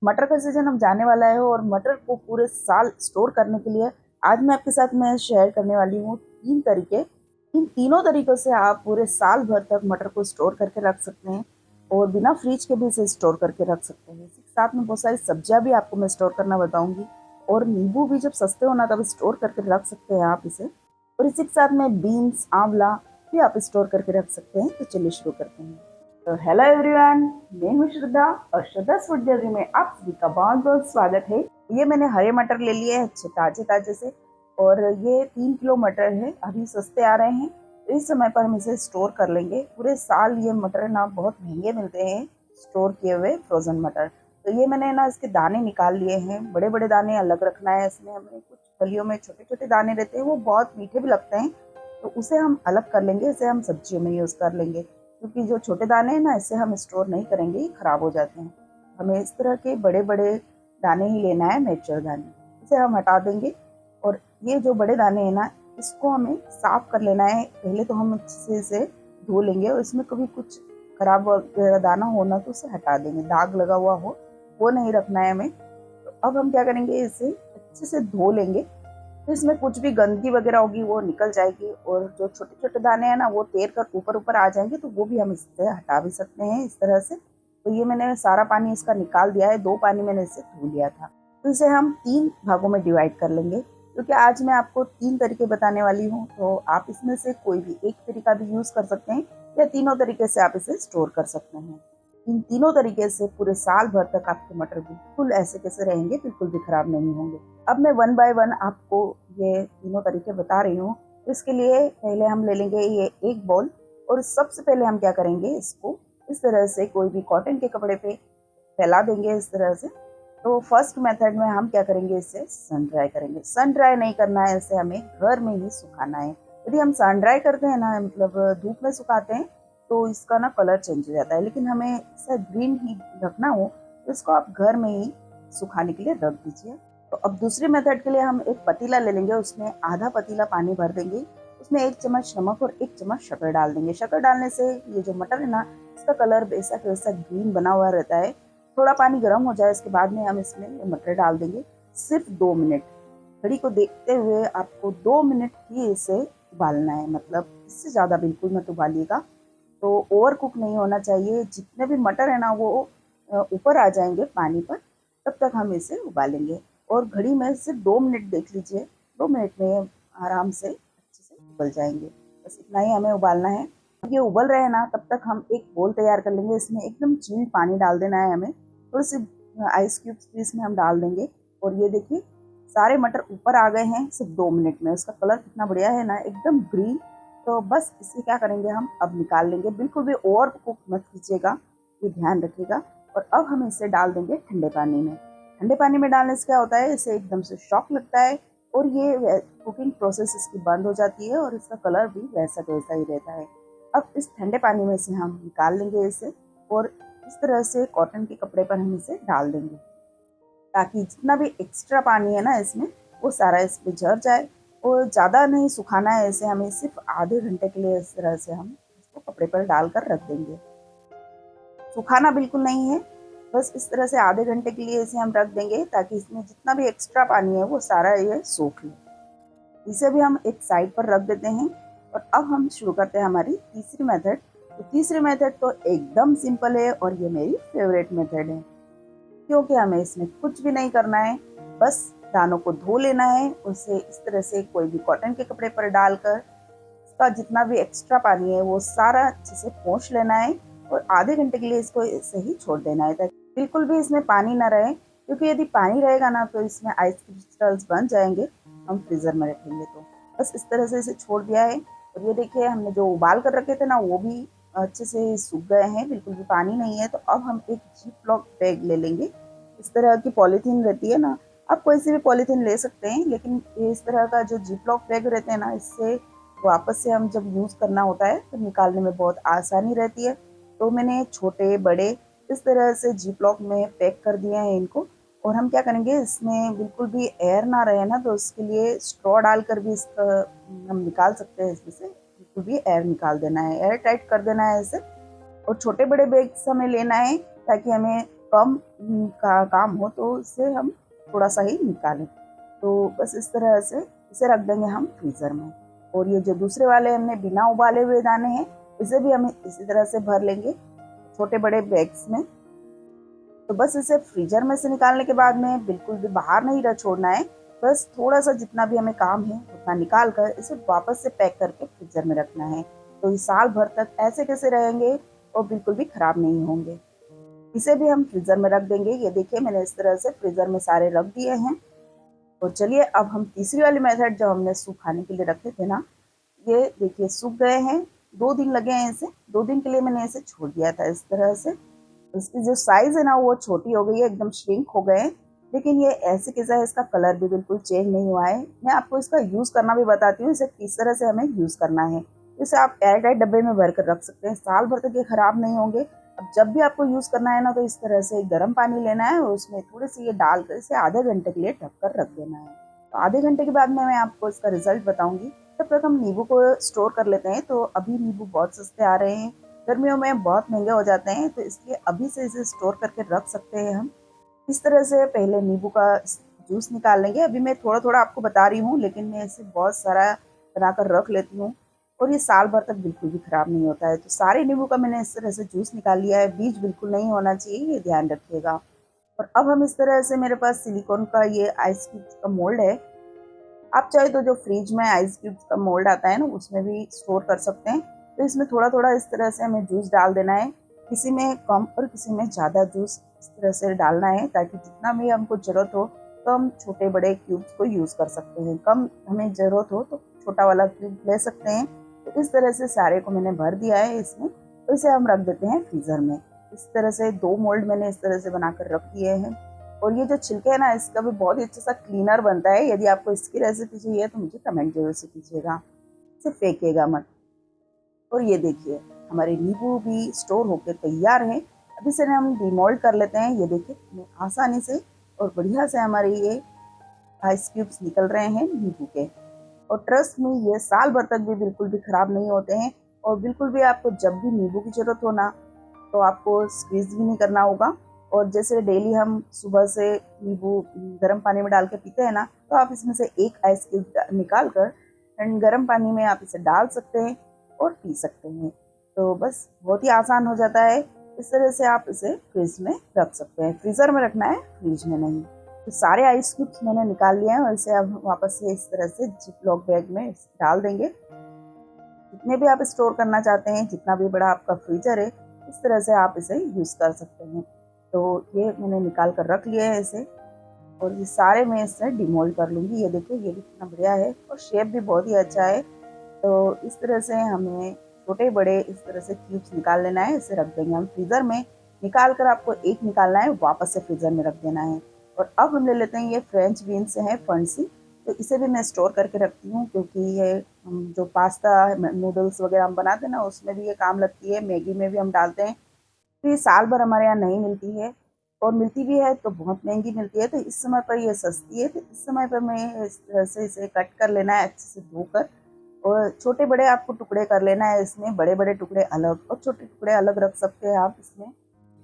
मटर का सीजन अब जाने वाला है और मटर को पूरे साल स्टोर करने के लिए आज मैं आपके साथ मैं शेयर करने वाली हूँ 3 तरीके। इन तीनों तरीकों से आप पूरे साल भर तक मटर को स्टोर करके रख सकते हैं और बिना फ्रिज के भी इसे स्टोर करके रख सकते हैं। साथ में बहुत सारी सब्जियां भी आपको मैं स्टोर करना बताऊंगी और नींबू भी जब सस्ते होना तब स्टोर करके रख सकते हैं आप इसे। और इसी के साथ में बीन्स, आंवला भी आप स्टोर करके रख सकते हैं। तो चलिए शुरू करते हैं। तो हेलो एवरीवन, मैं हूँ श्रद्धा और श्रद्धा फूड डायरी में आप सभी का बहुत बहुत स्वागत है। ये मैंने हरे मटर ले लिए हैं अच्छे ताजे ताजे से और ये 3 किलो मटर है, अभी सस्ते आ रहे हैं तो इस समय पर हम इसे स्टोर कर लेंगे। पूरे साल ये मटर ना बहुत महंगे मिलते हैं स्टोर किए हुए फ्रोजन मटर। तो ये मैंने ना इसके दाने निकाल लिए हैं, बड़े बड़े दाने अलग रखना है इसमें हमें। कुछ फलियों में छोटे छोटे दाने रहते हैं, वो बहुत मीठे भी लगते हैं तो उसे हम अलग कर लेंगे। इसे हम सब्जियों में यूज कर लेंगे क्योंकि जो छोटे दाने हैं ना इसे हम स्टोर नहीं करेंगे, ये खराब हो जाते हैं। हमें इस तरह के बड़े बड़े दाने ही लेना है, मैच्योर दाने। इसे हम हटा देंगे और ये जो बड़े दाने हैं ना इसको हमें साफ कर लेना है। पहले तो हम अच्छे से इसे धो लेंगे और इसमें कभी कुछ खराब दाना होना तो उसे हटा देंगे, दाग लगा हुआ हो वो नहीं रखना है हमें। तो अब हम क्या करेंगे, इसे अच्छे से धो लेंगे तो इसमें कुछ भी गंदगी वगैरह होगी वो निकल जाएगी और जो छोटे छोटे दाने हैं ना वो तैर कर ऊपर ऊपर आ जाएंगे तो वो भी हम इससे हटा भी सकते हैं इस तरह से। तो ये मैंने सारा पानी इसका निकाल दिया है, 2 पानी मैंने इसे धो लिया था। तो इसे हम 3 भागों में डिवाइड कर लेंगे क्योंकि आज मैं आपको 3 तरीके बताने वाली हूँ। तो आप इसमें से कोई भी एक तरीका भी यूज कर सकते हैं या तीनों तरीके से आप इसे स्टोर कर सकते हैं। इन तीनों तरीके से पूरे साल भर तक आपके मटर बिल्कुल ऐसे कैसे रहेंगे, बिल्कुल भी खराब नहीं होंगे। अब मैं 1 बाय 1 आपको ये तीनों तरीके बता रही हूँ। इसके लिए पहले हम ले लेंगे ये एक बॉल और सबसे पहले हम क्या करेंगे, इसको इस तरह से कोई भी कॉटन के कपड़े पे फैला देंगे इस तरह से। तो फर्स्ट मेथड में हम क्या करेंगे, इसे सन ड्राई करेंगे। सन ड्राई नहीं करना है, इसे हमें घर में ही सुखाना है। यदि हम सन ड्राई करते हैं ना, मतलब धूप में सुखाते हैं तो इसका ना कलर चेंज हो जाता है, लेकिन हमें इसे ग्रीन ही रखना हो तो इसको आप घर में ही सुखाने के लिए रख दीजिए। तो अब दूसरे मेथड के लिए हम एक पतीला ले लेंगे, उसमें आधा पतीला पानी भर देंगे, उसमें 1 चम्मच नमक और 1 चम्मच शक्कर डाल देंगे। शक्कर डालने से ये जो मटर है ना इसका कलर वैसा के वैसा ग्रीन बना हुआ रहता है। थोड़ा पानी गर्म हो जाए उसके बाद में हम इसमें मटर डाल देंगे। सिर्फ 2 मिनट, घड़ी को देखते हुए आपको 2 मिनट ही इसे उबालना है, मतलब इससे ज़्यादा बिल्कुल मत उबालिएगा। तो ओवर कुक नहीं होना चाहिए। जितने भी मटर है ना वो ऊपर आ जाएंगे पानी पर, तब तक हम इसे उबालेंगे। और घड़ी में सिर्फ 2 मिनट देख लीजिए, 2 मिनट में आराम से अच्छे से उबल जाएंगे। बस इतना ही हमें उबालना है। ये उबल रहे हैं ना तब तक हम एक बोल तैयार कर लेंगे। इसमें एकदम चिल्ड पानी डाल देना है हमें, थोड़ी सी आइस क्यूब्स भी इसमें हम डाल देंगे। और ये देखिए सारे मटर ऊपर आ गए हैं सिर्फ 2 मिनट में। उसका कलर कितना बढ़िया है ना, एकदम ग्रीन। तो बस इसे क्या करेंगे, हम अब निकाल लेंगे। बिल्कुल भी ओवर कुक मत कीजिएगा, ये ध्यान रखिएगा। और अब हम इसे डाल देंगे ठंडे पानी में। ठंडे पानी में डालने से क्या होता है, इसे एकदम से शॉक लगता है और ये कुकिंग प्रोसेस इसकी बंद हो जाती है और इसका कलर भी वैसा वैसा ही रहता है। अब इस ठंडे पानी में से हम निकाल लेंगे इसे और इस तरह से कॉटन के कपड़े पर हम इसे डाल देंगे ताकि जितना भी एक्स्ट्रा पानी है ना इसमें वो सारा इस पे झड़ जाए। और ज़्यादा नहीं सुखाना है इसे हमें, सिर्फ आधे घंटे के लिए इस तरह से हम इसको कपड़े पर डालकर रख देंगे। सुखाना बिल्कुल नहीं है, बस इस तरह से आधे घंटे के लिए इसे हम रख देंगे ताकि इसमें जितना भी एक्स्ट्रा पानी है वो सारा ये सूख ले। इसे भी हम एक साइड पर रख देते हैं। और अब हम शुरू करते हैं हमारी तीसरी मेथड। तो तीसरी मेथड तो एकदम सिंपल है और ये मेरी फेवरेट मेथड है क्योंकि हमें इसमें कुछ भी नहीं करना है। बस दानों को धो लेना है, उसे इस तरह से कोई भी कॉटन के कपड़े पर डालकर इसका जितना भी एक्स्ट्रा पानी है वो सारा अच्छे से पोंछ लेना है और आधे घंटे के लिए इसको ऐसे ही छोड़ देना है ताकि बिल्कुल भी इसमें पानी ना रहे। क्योंकि यदि पानी रहेगा ना तो इसमें आइस क्रिस्टल्स बन जाएंगे, हम फ्रीजर में रखेंगे तो। बस इस तरह से इसे छोड़ दिया है। और ये देखिए हमने जो उबाल कर रखे थे ना वो भी अच्छे से सूख गए हैं, बिल्कुल भी पानी नहीं है। तो अब हम एक जिप लॉक बैग ले लेंगे। इस तरह की पॉलीथीन रहती है ना, आप कोई सी भी पॉलीथीन ले सकते हैं, लेकिन इस तरह का जो जिप लॉक बैग रहते हैं ना इससे वापस से हम जब यूज़ करना होता है तो निकालने में बहुत आसानी रहती है। तो मैंने छोटे बड़े इस तरह से जिप लॉक में पैक कर दिए हैं इनको। और हम क्या करेंगे, इसमें बिल्कुल भी एयर ना रहे ना तो उसके लिए स्ट्रॉ डालकर भी इसका हम निकाल सकते हैं। इसमें से बिल्कुल भी एयर निकाल देना है, एयर टाइट कर देना है इसे। और छोटे बड़े बैग्स हमें लेना है ताकि हमें कम का काम हो तो इसे हम थोड़ा सा ही निकालें। तो बस इस तरह से इसे रख देंगे हम फ्रीज़र में। और ये जो दूसरे वाले हमने बिना उबाले हुए दाने हैं, इसे भी हम इसी तरह से भर लेंगे छोटे बड़े बैग्स में। तो बस इसे फ्रीजर में से निकालने के बाद में बिल्कुल भी बाहर नहीं छोड़ना है। बस थोड़ा सा जितना भी हमें काम है उतना निकाल कर इसे वापस से पैक करके फ्रीजर में रखना है। तो ये साल भर तक ऐसे कैसे रहेंगे और बिल्कुल भी खराब नहीं होंगे। इसे भी हम फ्रीजर में रख देंगे। ये देखिए मैंने इस तरह से फ्रीजर में सारे रख दिए हैं। तो चलिए अब हम तीसरी वाली मेथड जो हमने सुखाने के लिए रखे थे ना, ये देखिए सूख गए हैं। 2 दिन लगे हैं इसे। 2 दिन के लिए मैंने इसे छोड़ दिया था इस तरह से। इसकी जो साइज है ना वो छोटी हो गई है, एकदम श्रिंक हो गए हैं। लेकिन ये ऐसे कैसा है, इसका कलर भी बिल्कुल चेंज नहीं हुआ है। मैं आपको इसका यूज़ करना भी बताती हूँ, इसे किस तरह से हमें यूज़ करना है। इसे आप एयर टाइट डब्बे में भर कर रख सकते हैं, साल भर तक ये खराब नहीं होंगे। अब जब भी आपको यूज़ करना है ना, तो इस तरह से गर्म पानी लेना है और उसमें थोड़ी सी ये डालकर इसे आधे घंटे के लिए ढक कर रख देना है। तो आधे घंटे के बाद में मैं आपको इसका रिजल्ट बताऊंगी। तब तक हम नींबू को स्टोर कर लेते हैं। तो अभी नींबू बहुत सस्ते आ रहे हैं, गर्मियों में बहुत महंगे हो जाते हैं, तो इसलिए अभी से इसे स्टोर करके रख सकते हैं हम। इस तरह से पहले नींबू का जूस निकाल लेंगे। अभी मैं थोड़ा थोड़ा आपको बता रही हूँ, लेकिन मैं इसे बहुत सारा बनाकर रख लेती हूँ और ये साल भर तक बिल्कुल भी खराब नहीं होता है। तो सारे नींबू का मैंने इस तरह से जूस निकाल लिया है। बीज बिल्कुल नहीं होना चाहिए, ये ध्यान रखिएगा। और अब हम इस तरह से, मेरे पास सिलिकॉन का ये आइस क्यूब्स का मोल्ड है। आप चाहे तो जो फ्रिज में आइस क्यूब्स का मोल्ड आता है ना, उसमें भी स्टोर कर सकते हैं। तो इसमें थोड़ा थोड़ा इस तरह से हमें जूस डाल देना है। किसी में कम और किसी में ज़्यादा जूस इस तरह से डालना है, ताकि जितना भी हमको ज़रूरत हो तो हम छोटे बड़े क्यूब्स को यूज़ कर सकते हैं। कम हमें ज़रूरत हो तो छोटा वाला क्यूब ले सकते हैं। तो इस तरह से सारे को मैंने भर दिया है इसमें। तो इसे हम रख देते हैं फ्रीज़र में। इस तरह से 2 मोल्ड मैंने इस तरह से बनाकर रख दिए हैं। और ये जो छिलके है ना, इसका भी बहुत ही अच्छा सा क्लीनर बनता है। यदि आपको इसकी रेसिपी चाहिए तो मुझे कमेंट जरूर से कीजिएगा, इसे फेंकिएगा मत। और ये देखिए हमारे नींबू भी स्टोर होकर तैयार है। अभी से हम डिमोल्ड कर लेते हैं। ये देखिए कितने आसानी से और बढ़िया से हमारे ये आइस क्यूब्स निकल रहे हैं नींबू के। और ट्रस्ट में ये साल भर तक भी बिल्कुल भी खराब नहीं होते हैं। और बिल्कुल भी आपको जब भी नींबू की जरूरत हो ना, तो आपको स्क्वीज भी नहीं करना होगा। और जैसे डेली हम सुबह से नींबू गर्म पानी में डाल के पीते हैं ना, तो आप इसमें से एक आइस क्यूब निकाल कर एंड गर्म पानी में आप इसे डाल सकते हैं और पी सकते हैं। तो बस बहुत ही आसान हो जाता है। इस तरह से आप इसे फ्रिज में रख सकते हैं। फ्रीजर में रखना है, फ्रिज में नहीं। तो सारे आइस क्यूब्स मैंने निकाल लिए हैं और इसे अब वापस से इस तरह से जिप लॉक बैग में डाल देंगे। जितने भी आप स्टोर करना चाहते हैं, जितना भी बड़ा आपका फ्रीजर है, इस तरह से आप इसे यूज़ कर सकते हैं। तो ये मैंने निकाल कर रख लिया है इसे। और ये सारे मैं इससे डिमोल्ड कर लूँगी। ये देखिए ये भी कितना बढ़िया है और शेप भी बहुत ही अच्छा है। तो इस तरह से हमें छोटे बड़े इस तरह से क्यूब्स निकाल लेना है। इसे रख देंगे हम फ्रीज़र में। निकाल कर आपको एक निकालना है, वापस से फ्रीज़र में रख देना है। और अब हम ले लेते हैं ये फ्रेंच बीन्स हैं, फंसी। तो इसे भी मैं स्टोर करके रखती हूँ, क्योंकि ये जो पास्ता नूडल्स वगैरह हम बनाते हैं ना, उसमें भी ये काम लगती है। मैगी में भी हम डालते हैं। तो ये साल भर हमारे यहाँ नहीं मिलती है, और मिलती भी है तो बहुत महंगी मिलती है। तो इस समय पर ये सस्ती है। तो इस समय पर मैं इस तरह से इसे कट कर लेना है अच्छे से धोकर। और छोटे बड़े आपको टुकड़े कर लेना है इसमें। बड़े बड़े टुकड़े अलग और छोटे टुकड़े अलग रख सकते हैं आप इसमें।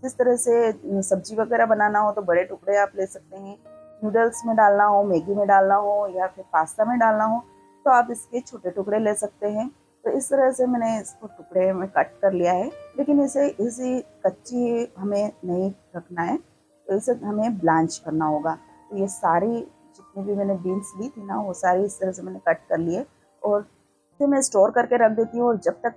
जिस तरह से सब्जी वगैरह बनाना हो तो बड़े टुकड़े आप ले सकते हैं। नूडल्स में डालना हो, मैगी में डालना हो या फिर पास्ता में डालना हो, तो आप इसके छोटे टुकड़े ले सकते हैं। तो इस तरह से मैंने इसको टुकड़े में कट कर लिया है। लेकिन इसे इसी कच्ची हमें नहीं रखना है, तो इसे हमें ब्लांच करना होगा। तो ये सारी जितनी भी मैंने बीन्स ली थी ना, वो सारी इस तरह से मैंने कट कर लिए। और इसे मैं स्टोर करके रख देती हूँ। और जब तक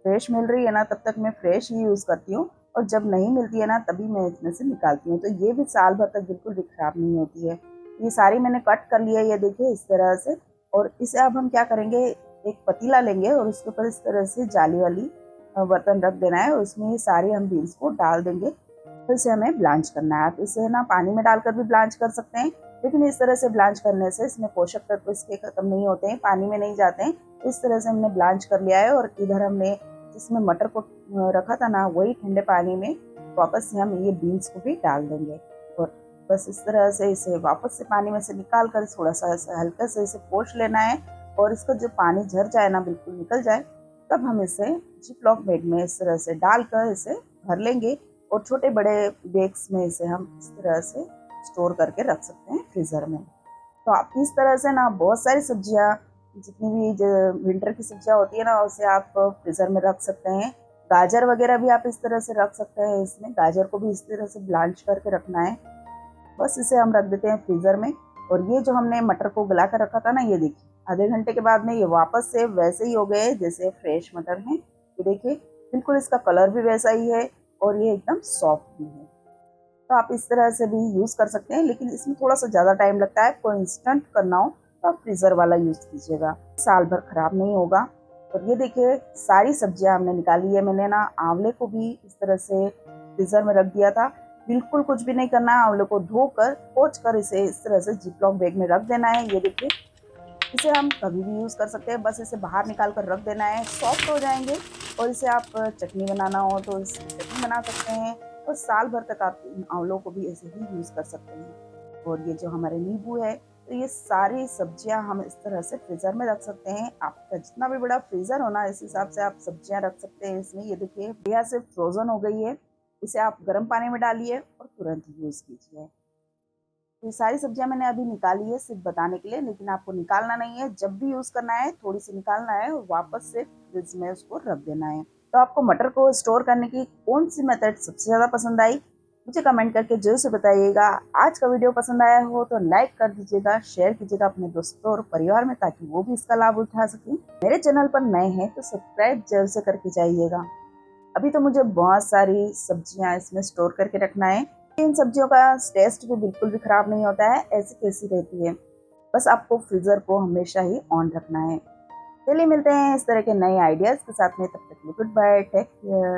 फ्रेश मिल रही है ना, तब तक मैं फ्रेश ही यूज़ करती हूँ। और जब नहीं मिलती है ना, तभी मैं इसमें से निकालती हूँ। तो ये भी साल भर तक बिल्कुल भी खराब नहीं होती है। ये सारी मैंने कट कर लिया है, ये देखिए इस तरह से। और इसे अब हम क्या करेंगे, एक पतीला लेंगे और उसके ऊपर इस तरह से जाली वाली बर्तन रख देना है और उसमें ये सारी हम बीन्स को डाल देंगे। तो इसे हमें ब्लांच करना है। आप इसे ना पानी में डालकर भी ब्लांच कर सकते हैं, लेकिन इस तरह से ब्लांच करने से इसमें पोषक तत्व इसके खत्म नहीं होते हैं, पानी में नहीं जाते हैं। इस तरह से हमने ब्लांच कर लिया है। और इधर हमने जिसमें मटर को रखा था ना, वही ठंडे पानी में वापस से हम ये बीन्स को भी डाल देंगे। और बस इस तरह से इसे वापस से पानी में से निकाल कर थोड़ा सा हल्का से इसे पोंछ लेना है। और इसका जो पानी झर जाए ना, बिल्कुल निकल जाए, तब हम इसे जिप लॉक बैग में इस तरह से डालकर इसे भर लेंगे। और छोटे बड़े बैग्स में इसे हम इस तरह से स्टोर करके रख सकते हैं फ्रीज़र में। तो आप इस तरह से ना बहुत सारी सब्जियां, जितनी भी विंटर की सब्जियां होती है ना, उसे आप फ्रीज़र में रख सकते हैं। गाजर वगैरह भी आप इस तरह से रख सकते हैं। इसमें गाजर को भी इस तरह से ब्लांच करके रखना है। बस इसे हम रख देते हैं फ्रीज़र में। और ये जो हमने मटर को गला कर रखा था ना, ये देखिए आधे घंटे के बाद में ये वापस से वैसे ही हो गए जैसे फ्रेश मटर हैं। ये देखिए बिल्कुल इसका कलर भी वैसा ही है और ये एकदम सॉफ्ट भी है। तो आप इस तरह से भी यूज़ कर सकते हैं, लेकिन इसमें थोड़ा सा ज़्यादा टाइम लगता है। आपको इंस्टेंट करना हो तो आप फ्रीज़र वाला यूज़ कीजिएगा, साल भर खराब नहीं होगा। और ये देखिए सारी सब्जियां हमने निकाली है। मैंने ना आंवले को भी इस तरह से फ्रीज़र में रख दिया था। बिल्कुल कुछ भी नहीं करना है, आंवले को धोकर पोंछ कर इसे इस तरह से जिपलॉक बैग में रख देना है। ये देखिए इसे हम कभी भी यूज़ कर सकते हैं। बस इसे बाहर निकाल कर रख देना है, सॉफ्ट हो जाएंगे। और इसे आप चटनी बनाना हो तो इसकी चटनी बना सकते हैं। और साल भर तक आप इन आंवलों को भी ऐसे ही यूज़ कर सकते हैं। और ये जो हमारे नींबू है, तो ये सारी सब्जियां हम इस तरह से फ्रीज़र में रख सकते हैं। आपका जितना भी बड़ा फ्रीज़र हो ना, इस हिसाब से आप सब्जियां रख सकते हैं इसमें। ये देखिए बढ़िया से फ्रोज़न हो गई है। इसे आप गर्म पानी में डालिए और तुरंत यूज़ कीजिए। ये सारी सब्जियां मैंने अभी निकाली है सिर्फ बताने के लिए, लेकिन आपको निकालना नहीं है। जब भी यूज़ करना है थोड़ी सी निकालना है और वापस से फ्रिज में उसको रख देना है। तो आपको मटर को स्टोर करने की कौन सी मेथड सबसे ज़्यादा पसंद आई, मुझे कमेंट करके जरूर से बताइएगा। आज का वीडियो पसंद आया हो तो लाइक कर दीजिएगा, शेयर कीजिएगा अपने दोस्तों और परिवार में, ताकि वो भी इसका लाभ उठा सकें। मेरे चैनल पर नए हैं तो सब्सक्राइब जरूर से करके जाइएगा। अभी तो मुझे बहुत सारी सब्जियां इसमें स्टोर करके रखना है। इन सब्जियों का टेस्ट भी बिल्कुल भी खराब नहीं होता है, ऐसी कैसी रहती है। बस आपको फ्रीजर को हमेशा ही ऑन रखना है। चलिए मिलते हैं इस तरह के नए आइडियाज के साथ में, तब तक गुड बाय, टेक केयर।